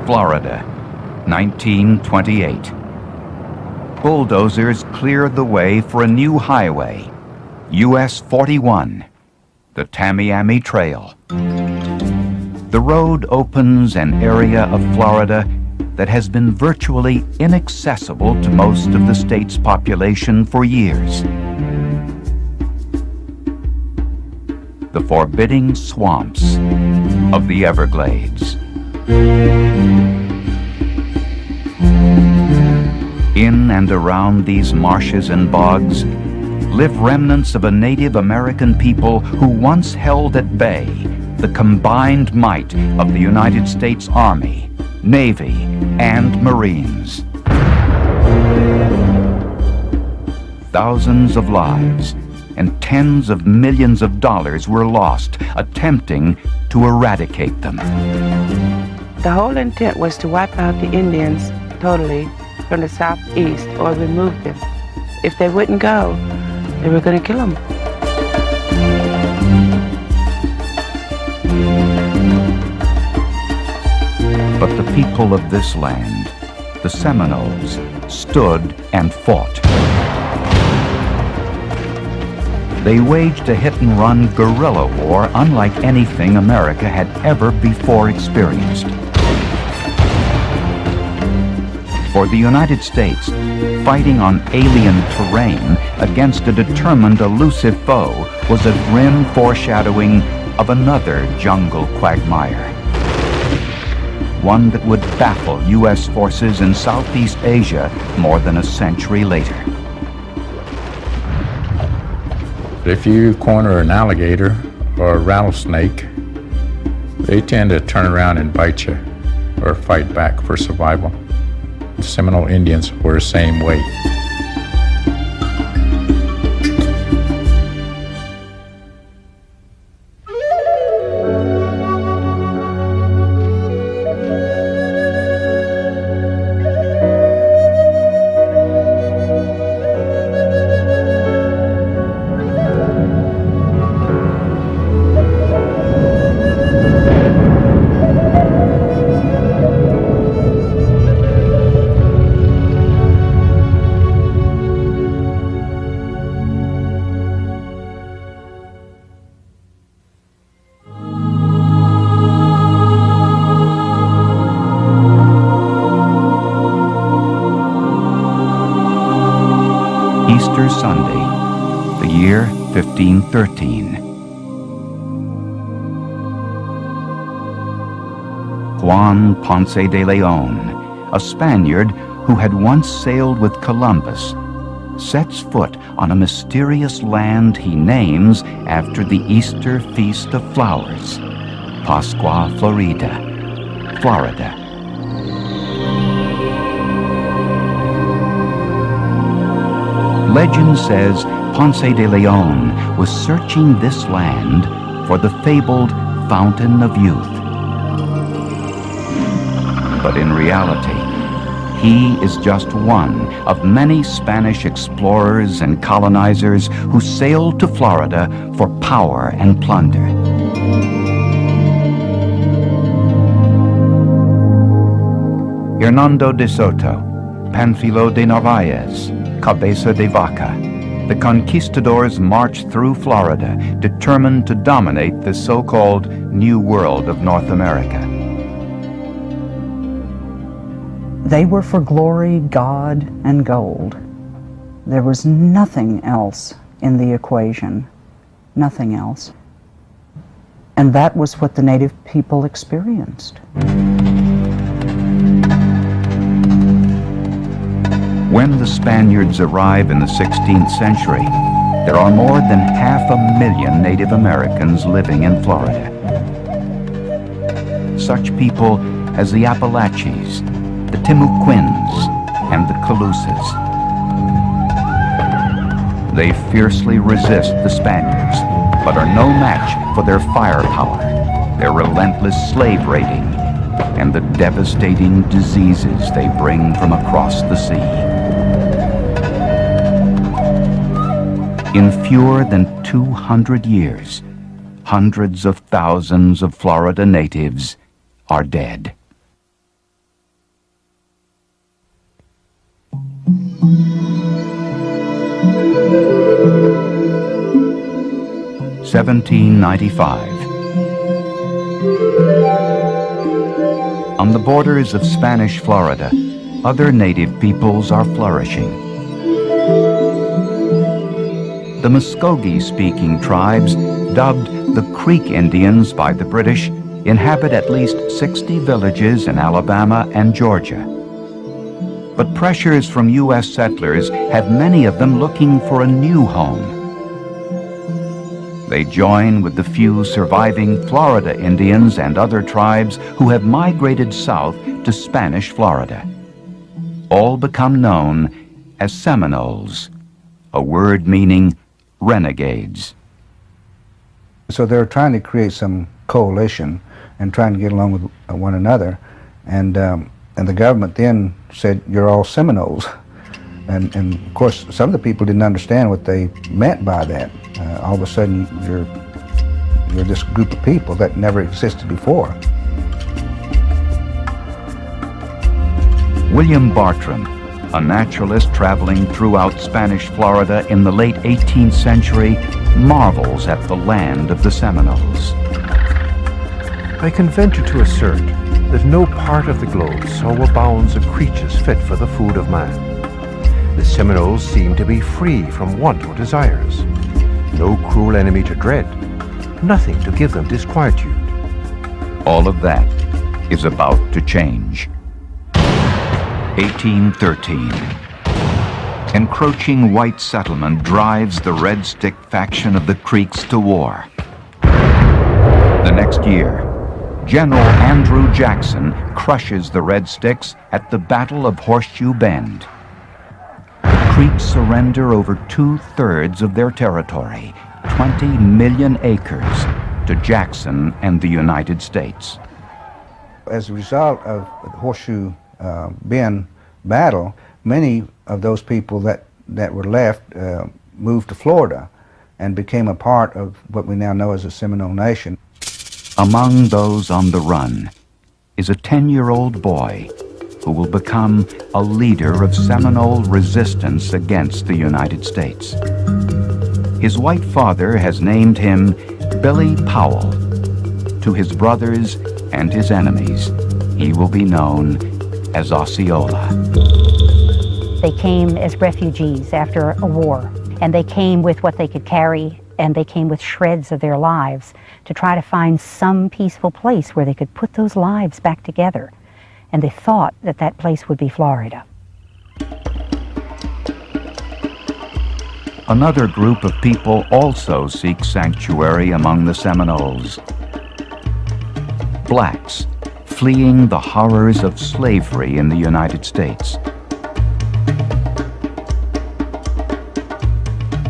Florida, 1928. Bulldozers cleared the way for a new highway, US 41, the Tamiami Trail. The road opens an area of Florida that has been virtually inaccessible to most of the state's population for years. The forbidding swamps of the Everglades. In and around these marshes and bogs live remnants of a Native American people who once held at bay the combined might of the United States Army, Navy, and Marines. Thousands of lives and tens of millions of dollars were lost attempting to eradicate them. The whole intent was to wipe out the Indians totally from the southeast or remove them. If they wouldn't go, they were going to kill them. But the people of this land, the Seminoles, stood and fought. They waged a hit-and-run guerrilla war unlike anything America had ever before experienced. For the United States, fighting on alien terrain against a determined, elusive foe was a grim foreshadowing of another jungle quagmire. One that would baffle U.S. forces in Southeast Asia more than a century later. If you corner an alligator or a rattlesnake, they tend to turn around and bite you or fight back for survival. The Seminole Indians were the same way. Easter Sunday, the year 1513. Juan Ponce de Leon, a Spaniard who had once sailed with Columbus, sets foot on a mysterious land he names after the Easter Feast of Flowers, Pascua Florida, Florida. Legend says Ponce de Leon was searching this land for the fabled Fountain of Youth. But in reality, he is just one of many Spanish explorers and colonizers who sailed to Florida for power and plunder. Hernando de Soto, Panfilo de Narvaez, Cabeza de Vaca, the conquistadors marched through Florida, determined to dominate the so-called New World of North America. They were for glory, God, and gold. There was nothing else in the equation, nothing else. And that was what the native people experienced. When the Spaniards arrive in the 16th century, there are more than 500,000 Native Americans living in Florida. Such people as the Appalachians, the Timucuans, and the Calusas. They fiercely resist the Spaniards, but are no match for their firepower, their relentless slave raiding, and the devastating diseases they bring from across the sea. In fewer than 200 years, hundreds of thousands of Florida natives are dead. 1795. On the borders of Spanish Florida, other native peoples are flourishing. The Muskogee-speaking tribes, dubbed the Creek Indians by the British, inhabit at least 60 villages in Alabama and Georgia. But pressures from U.S. settlers have many of them looking for a new home. They join with the few surviving Florida Indians and other tribes who have migrated south to Spanish Florida. All become known as Seminoles, a word meaning renegades. So they're trying to create some coalition and trying to get along with one another, and the government then said, "You're all Seminoles," and of course some of the people didn't understand what they meant by that. All of a sudden you're this group of people that never existed before. William Bartram, a naturalist traveling throughout Spanish Florida in the late 18th century, marvels at the land of the Seminoles. I can venture to assert that no part of the globe so abounds of creatures fit for the food of man. The Seminoles seem to be free from want or desires. No cruel enemy to dread, nothing to give them disquietude. All of that is about to change. 1813. Encroaching white settlement drives the Red Stick faction of the Creeks to war. The next year, General Andrew Jackson crushes the Red Sticks at the Battle of Horseshoe Bend. The Creeks surrender over 2/3 of their territory, 20 million acres, to Jackson and the United States. As a result of the Horseshoe Bend battle, many of those people that were left moved to Florida and became a part of what we now know as the Seminole Nation. Among those on the run is a 10-year-old boy who will become a leader of Seminole resistance against the United States. His white father has named him Billy Powell. To his brothers and his enemies, he will be known as Osceola. They came as refugees after a war, and they came with what they could carry, and they came with shreds of their lives to try to find some peaceful place where they could put those lives back together. And they thought that that place would be Florida. Another group of people also seek sanctuary among the Seminoles. Blacks fleeing the horrors of slavery in the United States.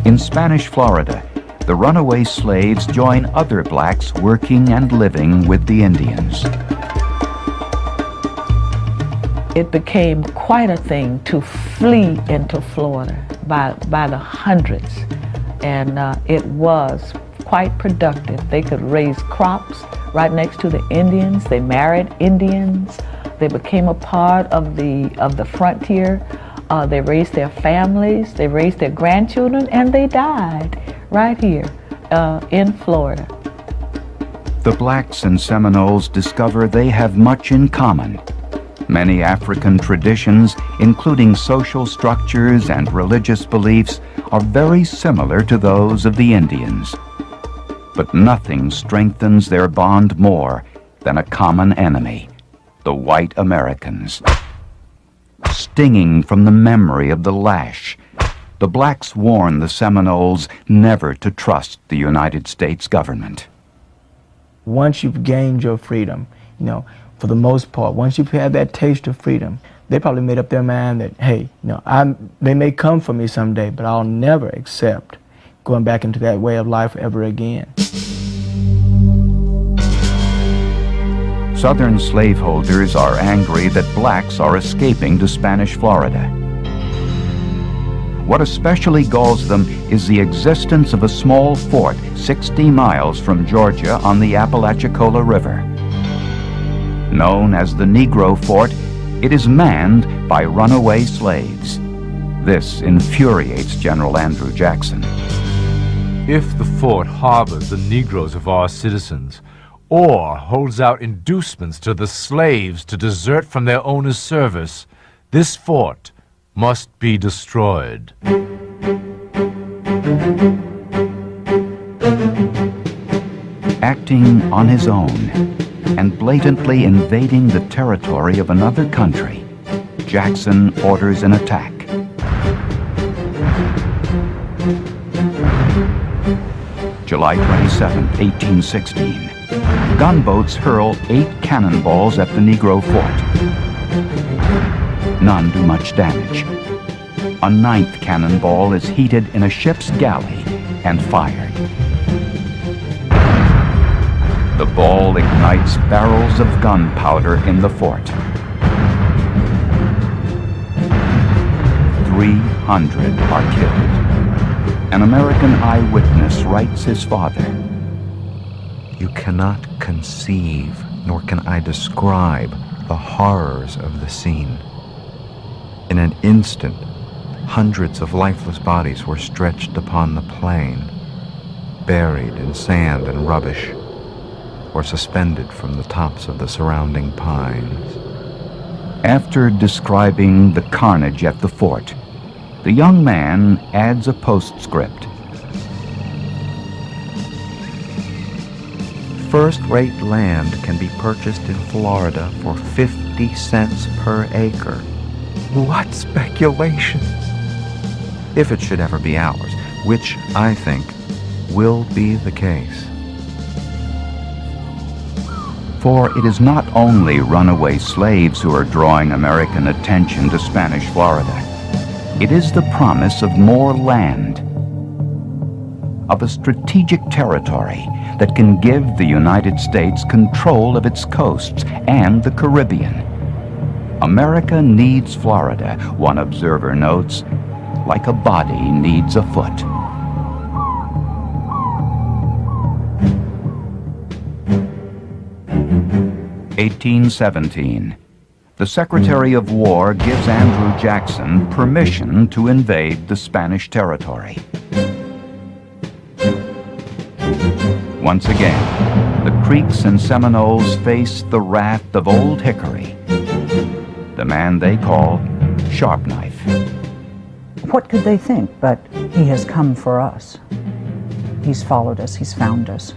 In Spanish Florida, the runaway slaves join other blacks working and living with the Indians. It became quite a thing to flee into Florida by the hundreds, and it was quite productive. They could raise crops right next to the Indians. They married Indians. They became a part of the frontier. They raised their families. They raised their grandchildren, and they died right here in Florida. The blacks and Seminoles discover they have much in common. Many African traditions, including social structures and religious beliefs, are very similar to those of the Indians. But nothing strengthens their bond more than a common enemy, the white Americans. Stinging from the memory of the lash, the blacks warn the Seminoles never to trust the United States government. Once you've gained your freedom, for the most part, once you've had that taste of freedom, they probably made up their mind that, hey, they may come for me someday, but I'll never accept going back into that way of life ever again. Southern slaveholders are angry that blacks are escaping to Spanish Florida. What especially galls them is the existence of a small fort 60 miles from Georgia on the Apalachicola River. Known as the Negro Fort, it is manned by runaway slaves. This infuriates General Andrew Jackson. If the fort harbors the Negroes of our citizens, or holds out inducements to the slaves to desert from their owner's service, this fort must be destroyed. Acting on his own and blatantly invading the territory of another country, Jackson orders an attack. July 27, 1816. Gunboats hurl 8 cannonballs at the Negro fort. None do much damage. A 9th cannonball is heated in a ship's galley and fired. The ball ignites barrels of gunpowder in the fort. 300 are killed. An American eyewitness writes his father, "You cannot conceive, nor can I describe the horrors of the scene. In an instant, hundreds of lifeless bodies were stretched upon the plain, buried in sand and rubbish, or suspended from the tops of the surrounding pines." After describing the carnage at the fort, the young man adds a postscript. First-rate land can be purchased in Florida for 50 cents per acre. What speculation! If it should ever be ours, which I think will be the case. For it is not only runaway slaves who are drawing American attention to Spanish Florida. It is the promise of more land, of a strategic territory that can give the United States control of its coasts and the Caribbean. America needs Florida, one observer notes, like a body needs a foot. (1817). The Secretary of War gives Andrew Jackson permission to invade the Spanish territory. Once again, the Creeks and Seminoles face the wrath of Old Hickory, the man they call Sharp Knife. What could they think but he has come for us? He's followed us, he's found us.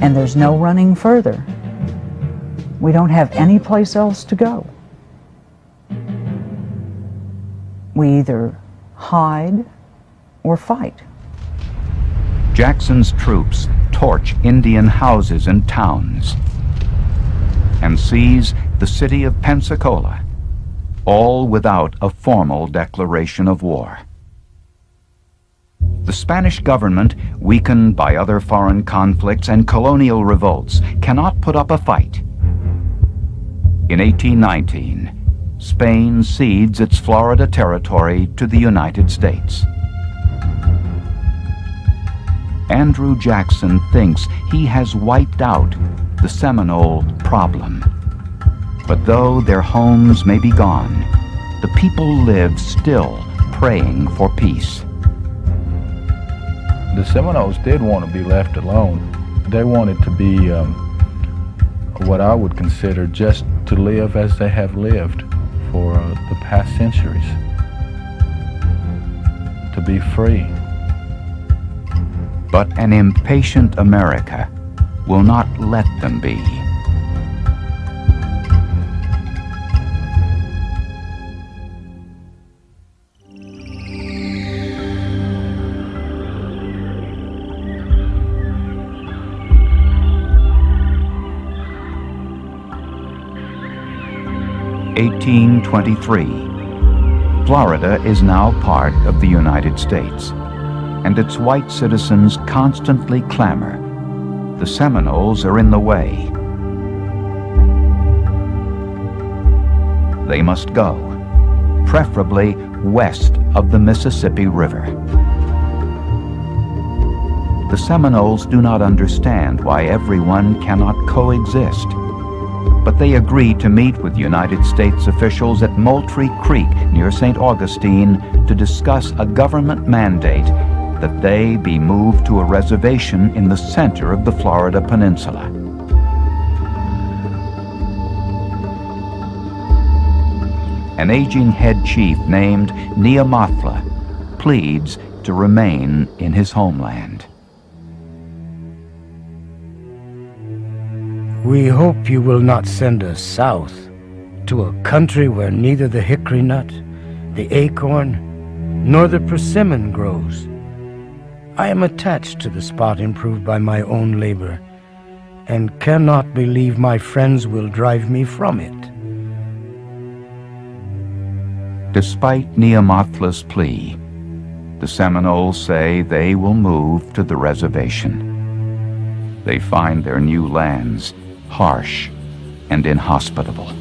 And there's no running further. We don't have any place else to go. We either hide or fight. Jackson's troops torch Indian houses and towns and seize the city of Pensacola, all without a formal declaration of war. The Spanish government, weakened by other foreign conflicts and colonial revolts, cannot put up a fight. In 1819, Spain cedes its Florida territory to the United States. Andrew Jackson thinks he has wiped out the Seminole problem. But though their homes may be gone, the people live still praying for peace. The Seminoles did want to be left alone. They wanted to be what I would consider just to live as they have lived for the past centuries. To be free. But an impatient America will not let them be. (1823). Florida is now part of the United States, and its white citizens constantly clamor, "The Seminoles are in the way." They must go, preferably west of the Mississippi River. The Seminoles do not understand why everyone cannot coexist, but they agree to meet with United States officials at Moultrie Creek near St. Augustine to discuss a government mandate that they be moved to a reservation in the center of the Florida Peninsula. An aging head chief named Neamathla pleads to remain in his homeland. We hope you will not send us south to a country where neither the hickory nut, the acorn, nor the persimmon grows. I am attached to the spot improved by my own labor, and cannot believe my friends will drive me from it. Despite Neamathla's plea, the Seminoles say they will move to the reservation. They find their new lands harsh and inhospitable.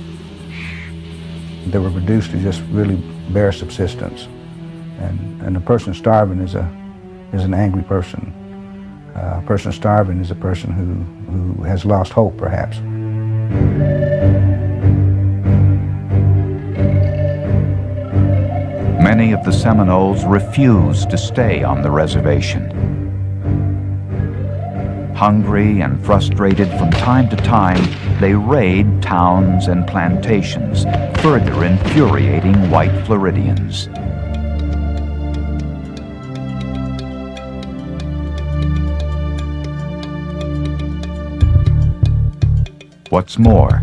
They were reduced to just really bare subsistence. And a person starving is an angry person. A person starving is a person who has lost hope, perhaps. Many of the Seminoles refuse to stay on the reservation. Hungry and frustrated from time to time, they raid towns and plantations, further infuriating white Floridians. What's more,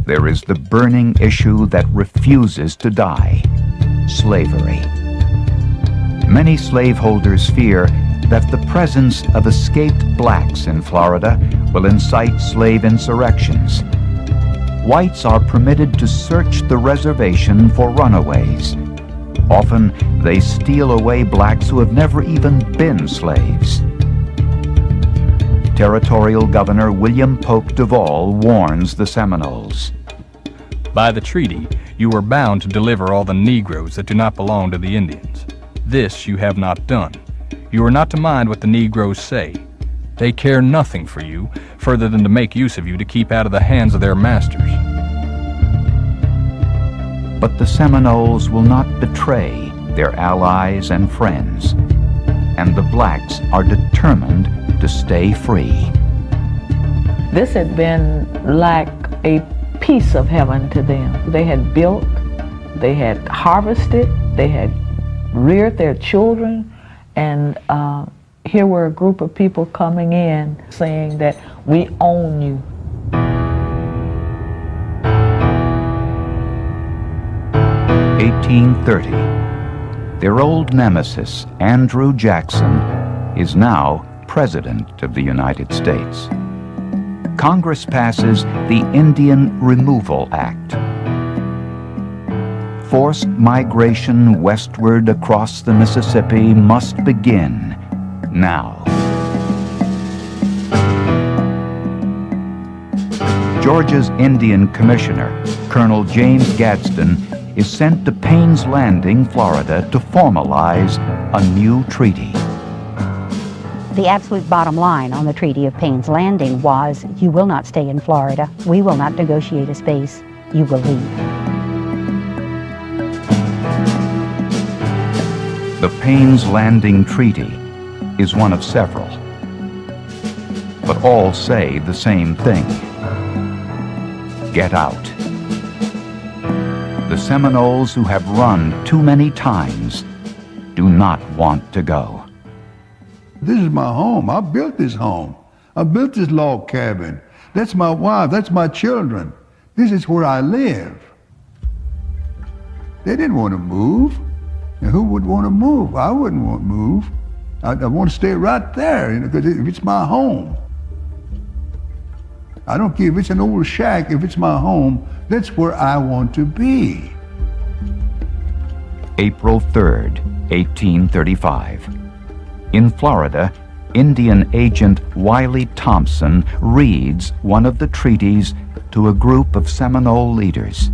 there is the burning issue that refuses to die: slavery. Many slaveholders fear that the presence of escaped blacks in Florida will incite slave insurrections. Whites are permitted to search the reservation for runaways. Often, they steal away blacks who have never even been slaves. Territorial Governor William Polk Duvall warns the Seminoles. By the treaty, you are bound to deliver all the Negroes that do not belong to the Indians. This you have not done. You are not to mind what the Negroes say. They care nothing for you, further than to make use of you to keep out of the hands of their masters. But the Seminoles will not betray their allies and friends, and the blacks are determined to stay free. This had been like a piece of heaven to them. They had built, they had harvested, they had reared their children, and here were a group of people coming in saying that we own you. (1830). Their old nemesis, Andrew Jackson, is now President of the United States. Congress passes the Indian Removal Act. Forced migration westward across the Mississippi must begin now. Georgia's Indian Commissioner, Colonel James Gadsden, is sent to Payne's Landing, Florida, to formalize a new treaty. The absolute bottom line on the Treaty of Payne's Landing was, you will not stay in Florida. We will not negotiate a space. You will leave. The Payne's Landing Treaty is one of several, but all say the same thing: get out. The Seminoles, who have run too many times, do not want to go. This is my home. I built this home. I built this log cabin. That's my wife. That's my children. This is where I live. They didn't want to move. Now, who would want to move? I wouldn't want to move. I want to stay right there, because it's my home. I don't care if it's an old shack. If it's my home, that's where I want to be. April 3rd, 1835. In Florida, Indian agent Wiley Thompson reads one of the treaties to a group of Seminole leaders.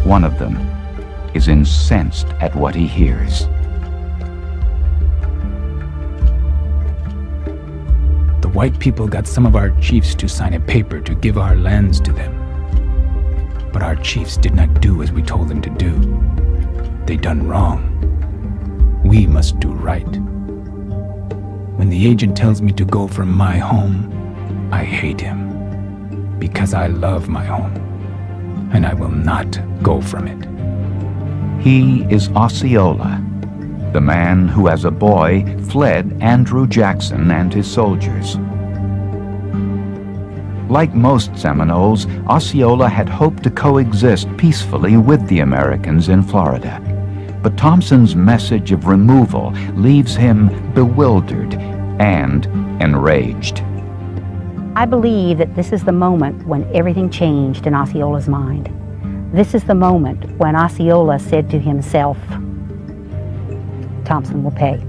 One of them is incensed at what he hears. The white people got some of our chiefs to sign a paper to give our lands to them. But our chiefs did not do as we told them to do. They done wrong. we must do right. When the agent tells me to go from my home, I hate him, because I love my home, and I will not go from it. He is Osceola, the man who as a boy fled Andrew Jackson and his soldiers. Like most Seminoles, Osceola had hoped to coexist peacefully with the Americans in Florida. But Thompson's message of removal leaves him bewildered and enraged. I believe that this is the moment when everything changed in Osceola's mind. This is the moment when Osceola said to himself, Thompson will pay.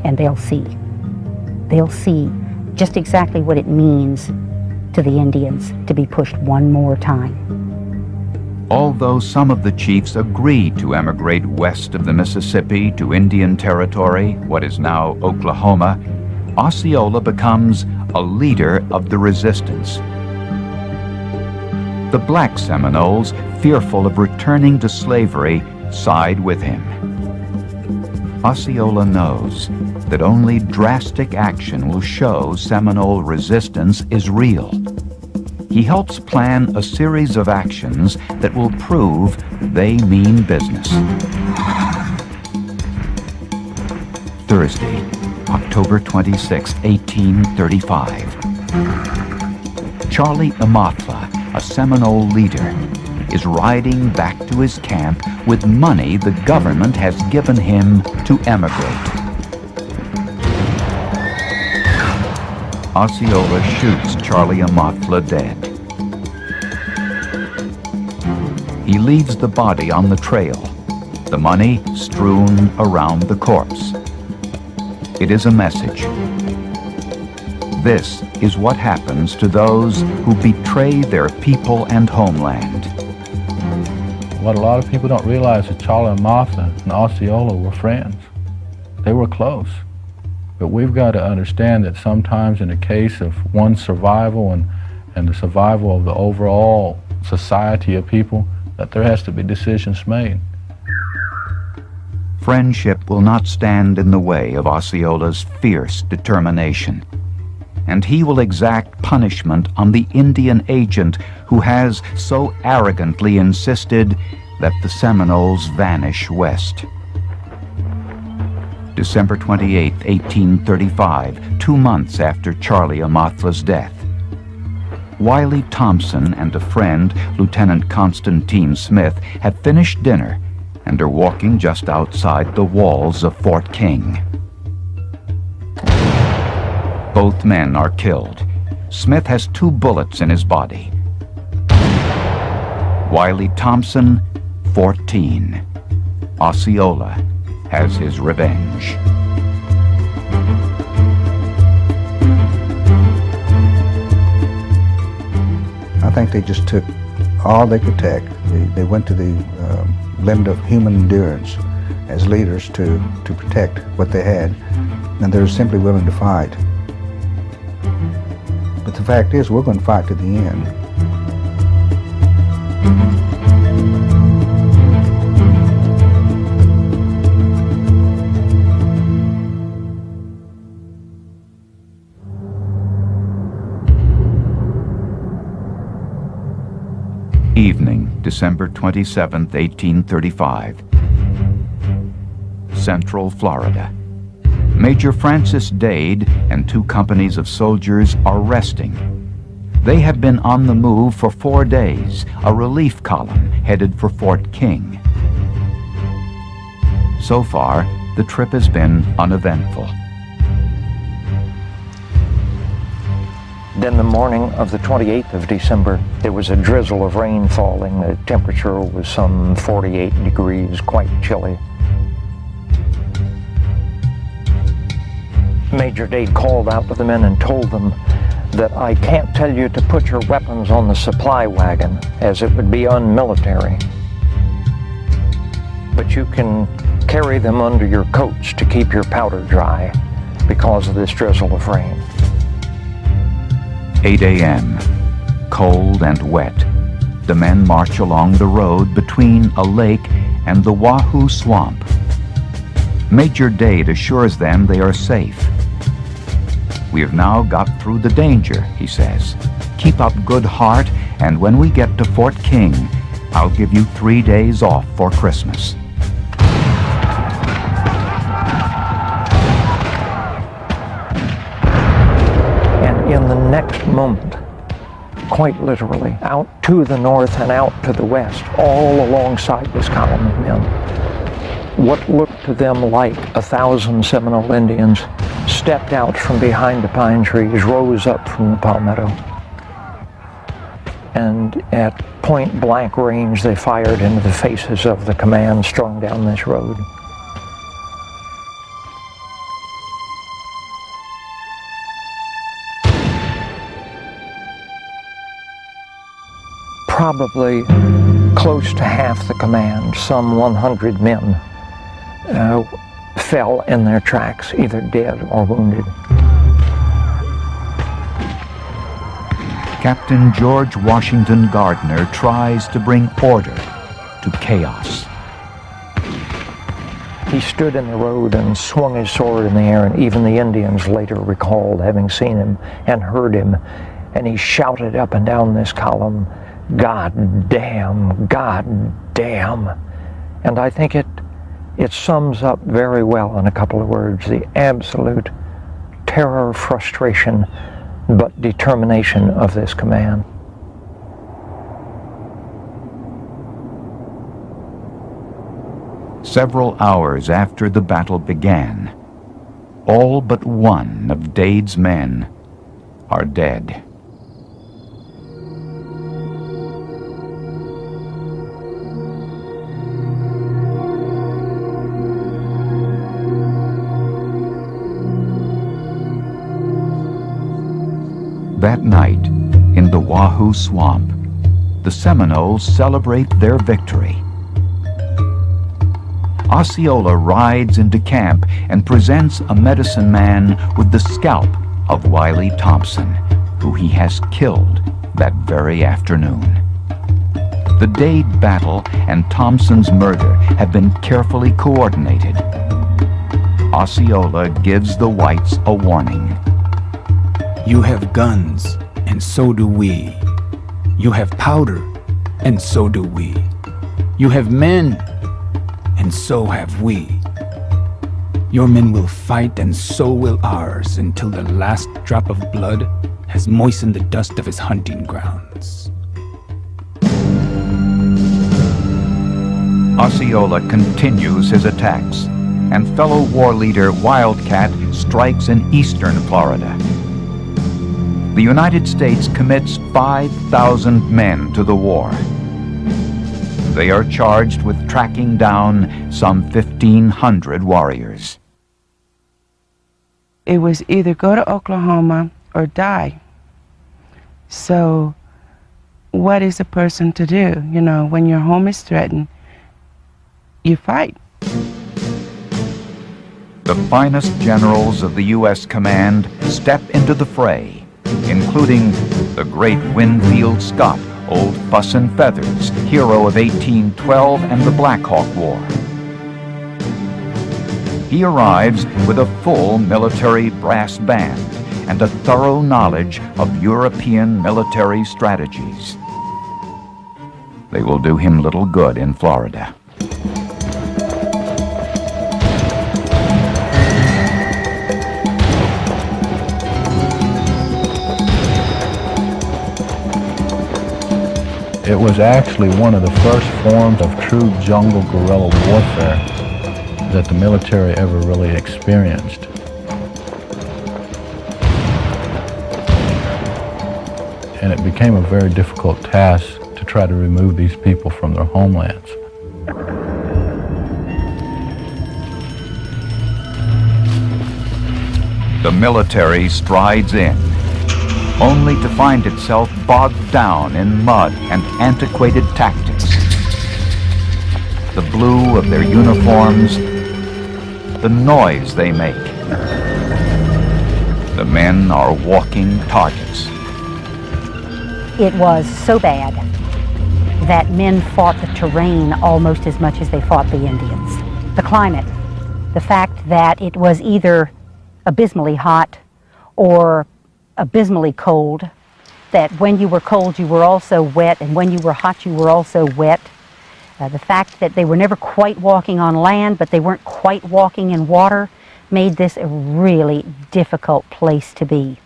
And they'll see. They'll see just exactly what it means to the Indians to be pushed one more time. Although some of the chiefs agreed to emigrate west of the Mississippi to Indian Territory, what is now Oklahoma, Osceola becomes a leader of the resistance. The black Seminoles, fearful of returning to slavery, side with him. Osceola knows that only drastic action will show Seminole resistance is real. He helps plan a series of actions that will prove they mean business. Thursday, October 26, 1835. Charlie Amathla, a Seminole leader, is riding back to his camp with money the government has given him to emigrate. Osceola shoots Charlie Amathla dead. He leaves the body on the trail, the money strewn around the corpse. It is a message. This is what happens to those who betray their people and homeland. What a lot of people don't realize is Charlie Amathla and Osceola were friends. They were close. But we've got to understand that sometimes in the case of one's survival and the survival of the overall society of people, that there has to be decisions made. Friendship will not stand in the way of Osceola's fierce determination, and he will exact punishment on the Indian agent who has so arrogantly insisted that the Seminoles vanish west. December 28, 1835, 2 months after Charlie Amathla's death. Wiley Thompson and a friend, Lieutenant Constantine Smith, have finished dinner and are walking just outside the walls of Fort King. Both men are killed. Smith has 2 bullets in his body. Wiley Thompson, 14. Osceola has his revenge. I think they just took all they could take. They went to the limit of human endurance as leaders to protect what they had, and they're simply willing to fight. But the fact is, we're going to fight to the end. Evening, December 27, 1835. Central Florida. Major Francis Dade and 2 companies of soldiers are resting. They have been on the move for 4 days, a relief column headed for Fort King. So far, the trip has been uneventful. Then the morning of the 28th of December, there was a drizzle of rain falling. The temperature was some 48 degrees, quite chilly. Major Dade called out to the men and told them that I can't tell you to put your weapons on the supply wagon, as it would be unmilitary. But you can carry them under your coats to keep your powder dry because of this drizzle of rain. 8 a.m. Cold and wet. The men march along the road between a lake and the Wahoo Swamp. Major Dade assures them they are safe. We have now got through the danger, he says. Keep up good heart, and when we get to Fort King, I'll give you 3 days off for Christmas. And in the next moment, quite literally, out to the north and out to the west, all alongside this column of men, what looked to them like 1,000 Seminole Indians stepped out from behind the pine trees, rose up from the palmetto, and at point blank range they fired into the faces of the command strung down this road. Probably close to half the command, some 100 men, fell in their tracks, either dead or wounded. Captain George Washington Gardner tries to bring order to chaos. He stood in the road and swung his sword in the air, and even the Indians later recalled having seen him and heard him, and he shouted up and down this column, "God damn, God damn." And I think it sums up very well in a couple of words the absolute terror, frustration, but determination of this command. Several hours after the battle began, all but one of Dade's men are dead. That night, in the Wahoo Swamp, the Seminoles celebrate their victory. Osceola rides into camp and presents a medicine man with the scalp of Wiley Thompson, who he has killed that very afternoon. The Dade battle and Thompson's murder have been carefully coordinated. Osceola gives the whites a warning. You have guns, and so do we. You have powder, and so do we. You have men, and so have we. Your men will fight, and so will ours, until the last drop of blood has moistened the dust of his hunting grounds. Osceola continues his attacks, and fellow war leader Wildcat strikes in eastern Florida. The United States commits 5,000 men to the war. They are charged with tracking down some 1,500 warriors. It was either go to Oklahoma or die. So what is a person to do? You know, when your home is threatened, you fight. The finest generals of the U.S. command step into the fray, including the great Winfield Scott, Old Fuss and Feathers, hero of 1812 and the Black Hawk War. He arrives with a full military brass band and a thorough knowledge of European military strategies. They will do him little good in Florida. It was actually one of the first forms of true jungle guerrilla warfare that the military ever really experienced. And it became a very difficult task to try to remove these people from their homelands. The military strides in, only to find itself bogged down in mud and antiquated tactics. The blue of their uniforms, the noise they make. The men are walking targets. It was so bad that men fought the terrain almost as much as they fought the Indians. The climate The fact that it was either abysmally hot or abysmally cold, that when you were cold you were also wet, and when you were hot you were also wet. The fact that they were never quite walking on land, but they weren't quite walking in water, made this a really difficult place to be.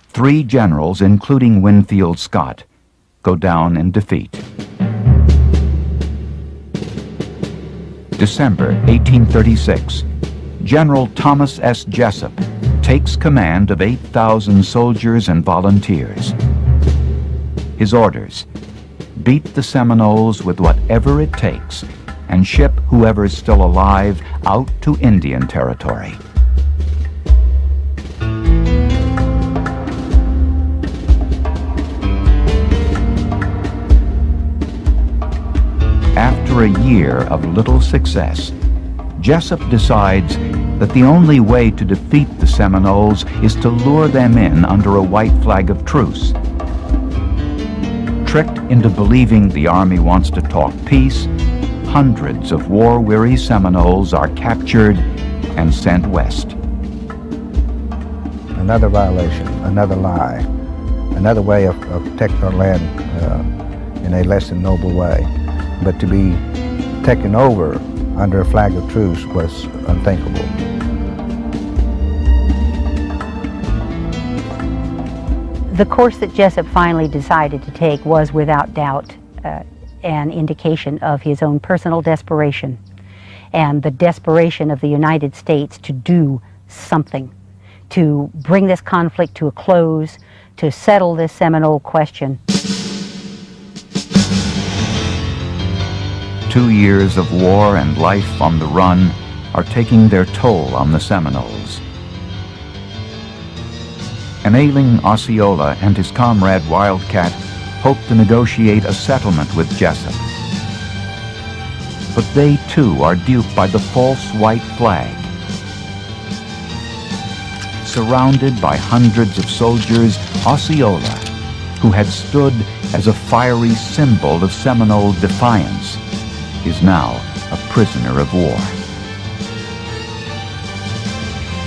3 generals, including Winfield Scott, go down in defeat. December 1836, General Thomas S. Jessup takes command of 8,000 soldiers and volunteers. His orders: beat the Seminoles with whatever it takes and ship whoever's still alive out to Indian Territory. After a year of little success, Jessup decides that the only way to defeat the Seminoles is to lure them in under a white flag of truce. Tricked into believing the army wants to talk peace, hundreds of war-weary Seminoles are captured and sent west. Another violation, another lie, another way of protecting our land in a less than noble way. But to be taken over under a flag of truce was unthinkable. The course that Jessup finally decided to take was without doubt an indication of his own personal desperation and the desperation of the United States to do something, to bring this conflict to a close, to settle this Seminole question. 2 years of war and life on the run are taking their toll on the Seminoles. An ailing Osceola and his comrade Wildcat hope to negotiate a settlement with Jessup. But they too are duped by the false white flag. Surrounded by hundreds of soldiers, Osceola, who had stood as a fiery symbol of Seminole defiance, is now a prisoner of war.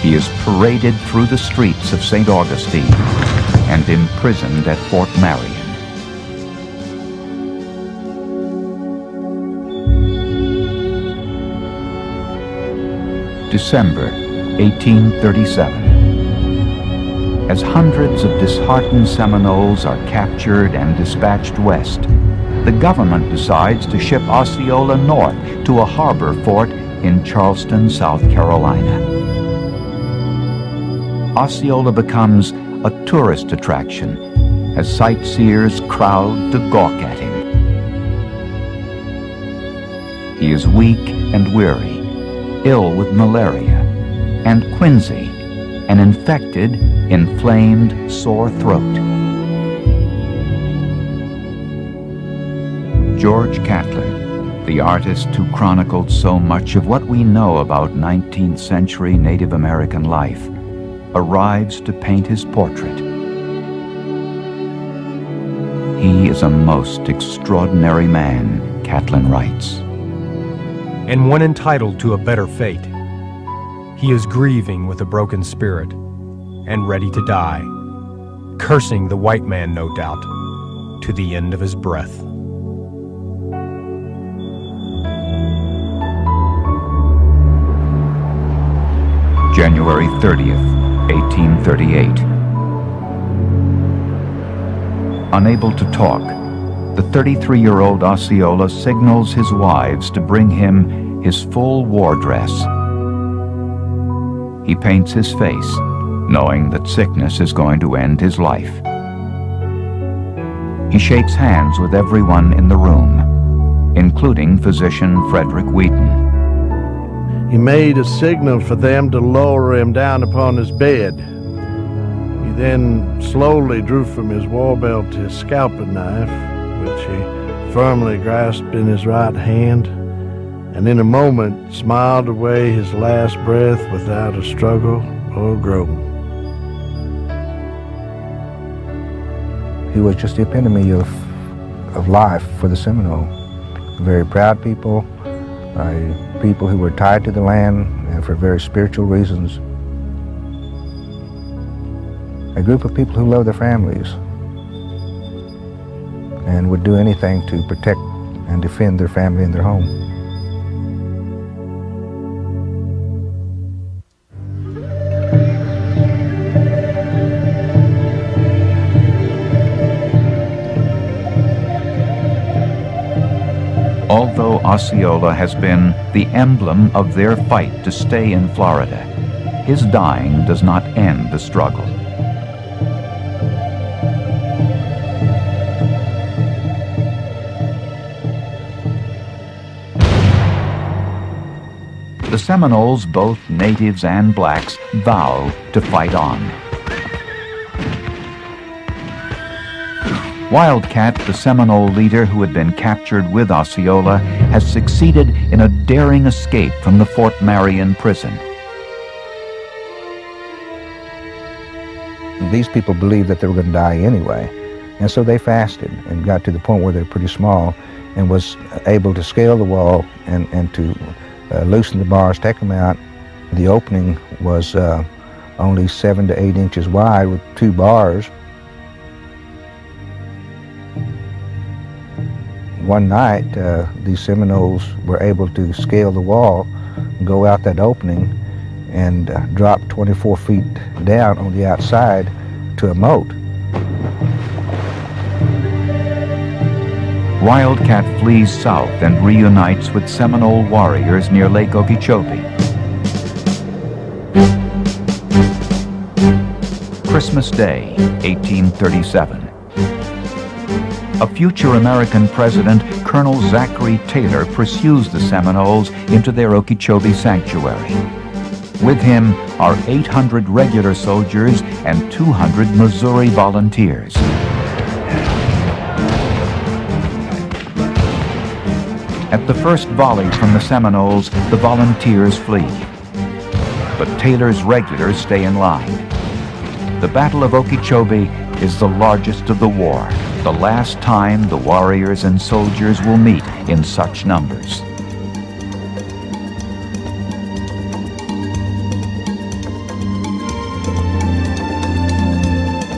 He is paraded through the streets of St. Augustine and imprisoned at Fort Marion. December 1837. As hundreds of disheartened Seminoles are captured and dispatched west, the government decides to ship Osceola north to a harbor fort in Charleston, South Carolina. Osceola becomes a tourist attraction as sightseers crowd to gawk at him. He is weak and weary, ill with malaria, and quinsy, an infected, inflamed, sore throat. George Catlin, the artist who chronicled so much of what we know about 19th century Native American life, arrives to paint his portrait. He is a most extraordinary man, Catlin writes. And one entitled to a better fate. He is grieving with a broken spirit and ready to die, cursing the white man, no doubt, to the end of his breath. January 30th, 1838. Unable to talk, the 33-year-old Osceola signals his wives to bring him his full war dress. He paints his face, knowing that sickness is going to end his life. He shakes hands with everyone in the room, including physician Frederick Wheaton. He made a signal for them to lower him down upon his bed. He then slowly drew from his war belt his scalping knife, which he firmly grasped in his right hand, and in a moment smiled away his last breath without a struggle or groan. He was just the epitome of life for the Seminole. Very proud people, by people who were tied to the land and for very spiritual reasons. A group of people who love their families and would do anything to protect and defend their family and their home. Although Osceola has been the emblem of their fight to stay in Florida, his dying does not end the struggle. The Seminoles, both natives and blacks, vow to fight on. Wildcat, the Seminole leader who had been captured with Osceola, has succeeded in a daring escape from the Fort Marion prison. These people believed that they were going to die anyway, and so they fasted and got to the point where they're pretty small and was able to scale the wall and to loosen the bars, take them out. The opening was only 7 to 8 inches wide with 2 bars. One night, these Seminoles were able to scale the wall, go out that opening, and drop 24 feet down on the outside to a moat. Wildcat flees south and reunites with Seminole warriors near Lake Okeechobee. Christmas Day, 1837. A future American president, Colonel Zachary Taylor, pursues the Seminoles into their Okeechobee sanctuary. With him are 800 regular soldiers and 200 Missouri volunteers. At the first volley from the Seminoles, the volunteers flee. But Taylor's regulars stay in line. The Battle of Okeechobee is the largest of the war, the last time the warriors and soldiers will meet in such numbers.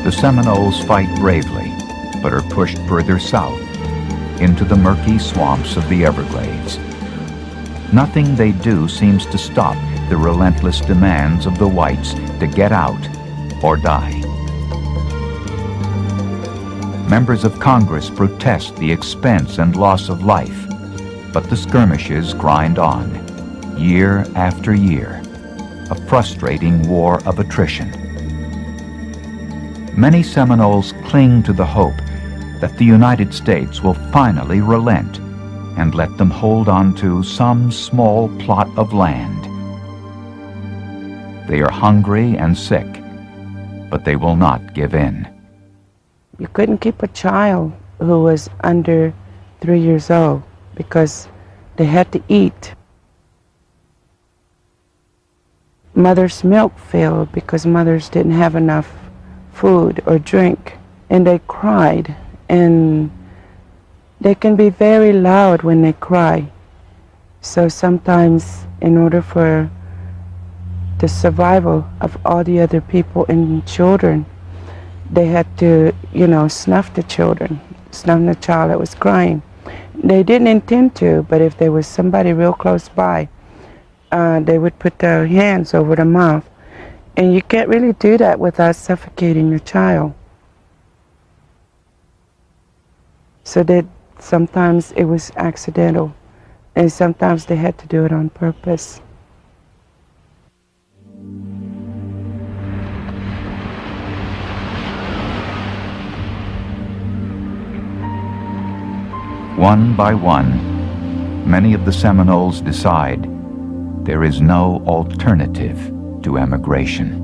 The Seminoles fight bravely, but are pushed further south, into the murky swamps of the Everglades. Nothing they do seems to stop the relentless demands of the whites to get out or die. Members of Congress protest the expense and loss of life, but the skirmishes grind on, year after year, a frustrating war of attrition. Many Seminoles cling to the hope that the United States will finally relent and let them hold on to some small plot of land. They are hungry and sick, but they will not give in. You couldn't keep a child who was under 3 years old because they had to eat. Mother's milk failed because mothers didn't have enough food or drink, and they cried, and they can be very loud when they cry. So sometimes, in order for the survival of all the other people and children, they had to, snuff the children, snuff the child that was crying. They didn't intend to, but if there was somebody real close by, they would put their hands over the mouth. And you can't really do that without suffocating your child. So that sometimes it was accidental, and sometimes they had to do it on purpose. One by one, many of the Seminoles decide there is no alternative to emigration.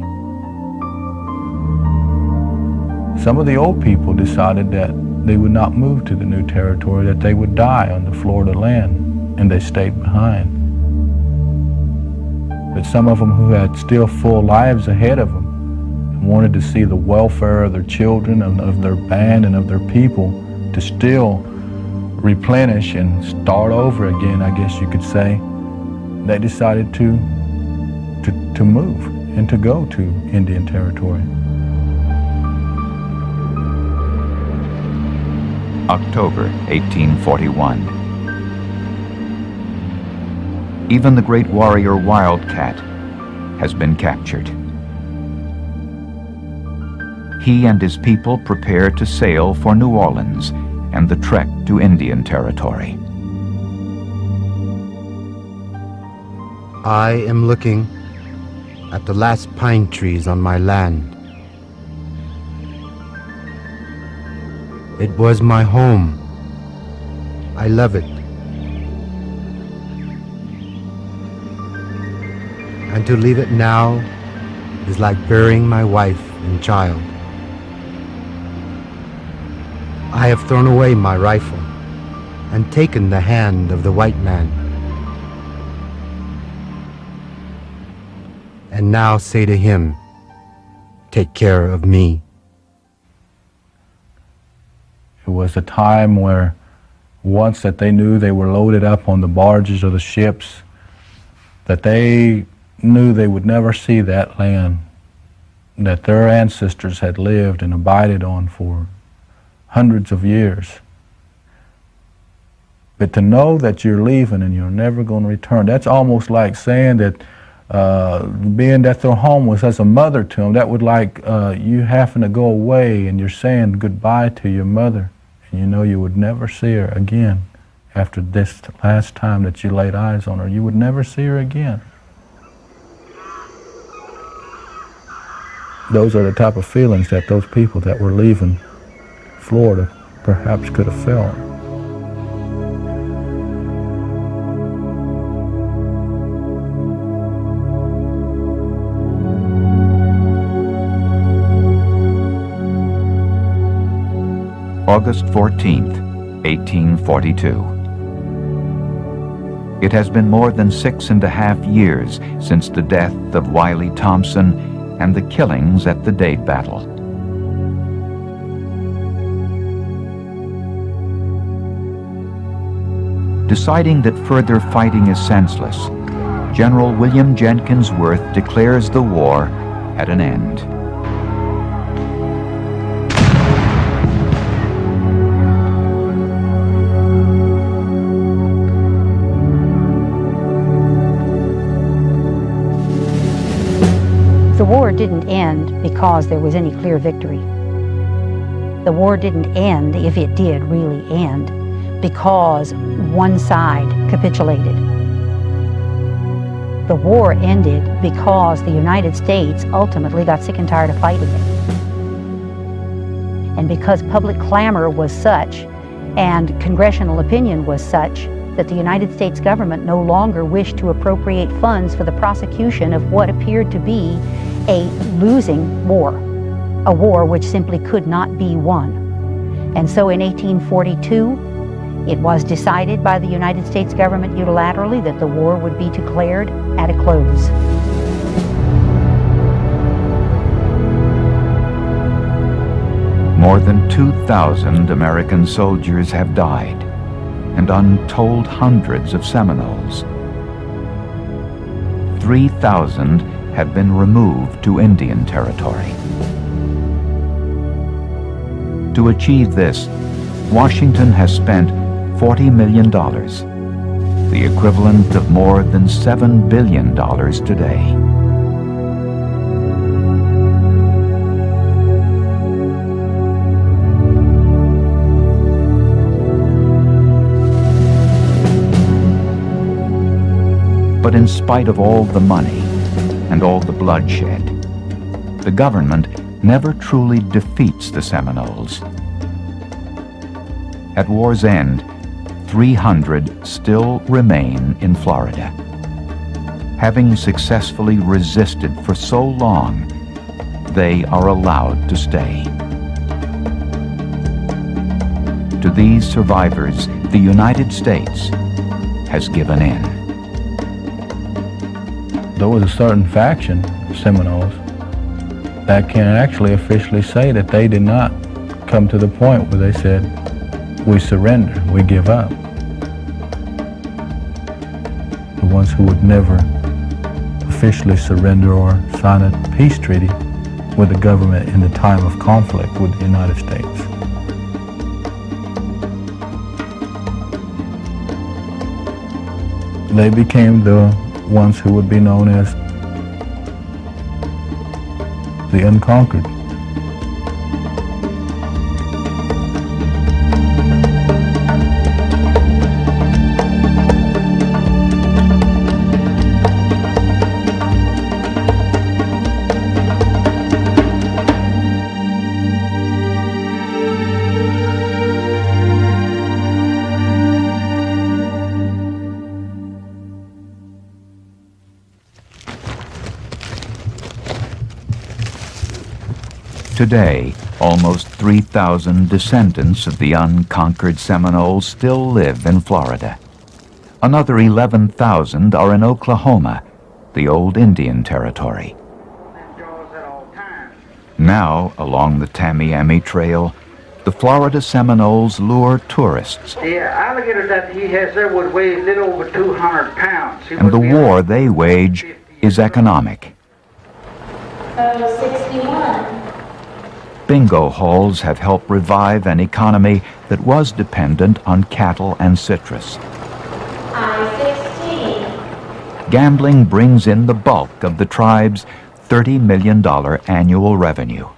Some of the old people decided that they would not move to the new territory, that they would die on the Florida land, and they stayed behind. But some of them who had still full lives ahead of them and wanted to see the welfare of their children and of their band and of their people, to still replenish and start over again, I guess you could say, they decided to move and to go to Indian Territory. October 1841. Even the great warrior Wildcat has been captured. He and his people prepare to sail for New Orleans and the trek to Indian Territory. I am looking at the last pine trees on my land. It was my home. I love it. And to leave it now is like burying my wife and child. I have thrown away my rifle and taken the hand of the white man. And now say to him, take care of me. It was a time where once that they knew they were loaded up on the barges of the ships, that they knew they would never see that land that their ancestors had lived and abided on for hundreds of years. But to know that you're leaving and you're never going to return, that's almost like saying that being that their home was as a mother to them, that would like you having to go away and you're saying goodbye to your mother, and you know you would never see her again after this last time that you laid eyes on her. You would never see her again. Those are the type of feelings that those people that were leaving Florida perhaps could have felt. August 14th, 1842. It has been more than 6.5 years since the death of Wiley Thompson and the killings at the Dade Battle. Deciding that further fighting is senseless, General William Jenkins Worth declares the war at an end. The war didn't end because there was any clear victory. The war didn't end, if it did really end, because one side capitulated. The war ended because the United States ultimately got sick and tired of fighting it. And because public clamor was such and congressional opinion was such that the United States government no longer wished to appropriate funds for the prosecution of what appeared to be a losing war, a war which simply could not be won. And so in 1842, it was decided by the United States government unilaterally that the war would be declared at a close. More than 2,000 American soldiers have died, and untold hundreds of Seminoles. 3,000 have been removed to Indian Territory. To achieve this, Washington has spent $40 million, the equivalent of more than $7 billion today. But in spite of all the money and all the bloodshed, the government never truly defeats the Seminoles. At war's end, 300 still remain in Florida. Having successfully resisted for so long, they are allowed to stay. To these survivors, the United States has given in. There was a certain faction of Seminoles that can actually officially say that they did not come to the point where they said, we surrender, we give up. The ones who would never officially surrender or sign a peace treaty with the government in the time of conflict with the United States. They became the ones who would be known as the unconquered. Today, almost 3,000 descendants of the unconquered Seminoles still live in Florida. Another 11,000 are in Oklahoma, the old Indian Territory. Now, along the Tamiami Trail, the Florida Seminoles lure tourists. The alligator that he has there would weigh a little over 200 pounds. And the war they wage is economic. 61. Bingo halls have helped revive an economy that was dependent on cattle and citrus. I-16. Gambling brings in the bulk of the tribe's $30 million annual revenue.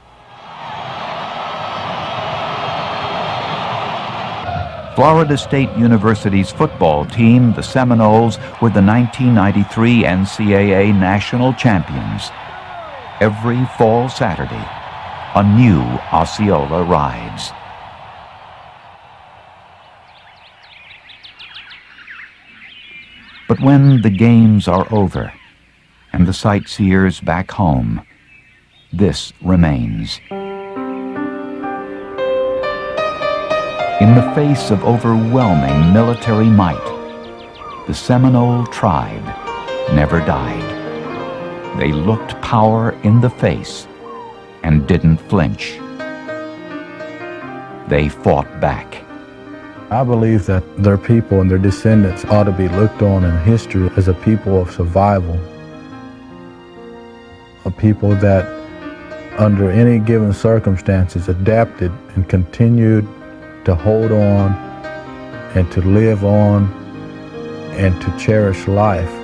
Florida State University's football team, the Seminoles, were the 1993 NCAA national champions. Every fall Saturday, a new Osceola rides. But when the games are over and the sightseers back home, this remains. In the face of overwhelming military might, the Seminole tribe never died. They looked power in the face and didn't flinch. They fought back. I believe that their people and their descendants ought to be looked on in history as a people of survival. A people that, under any given circumstances, adapted and continued to hold on and to live on and to cherish life.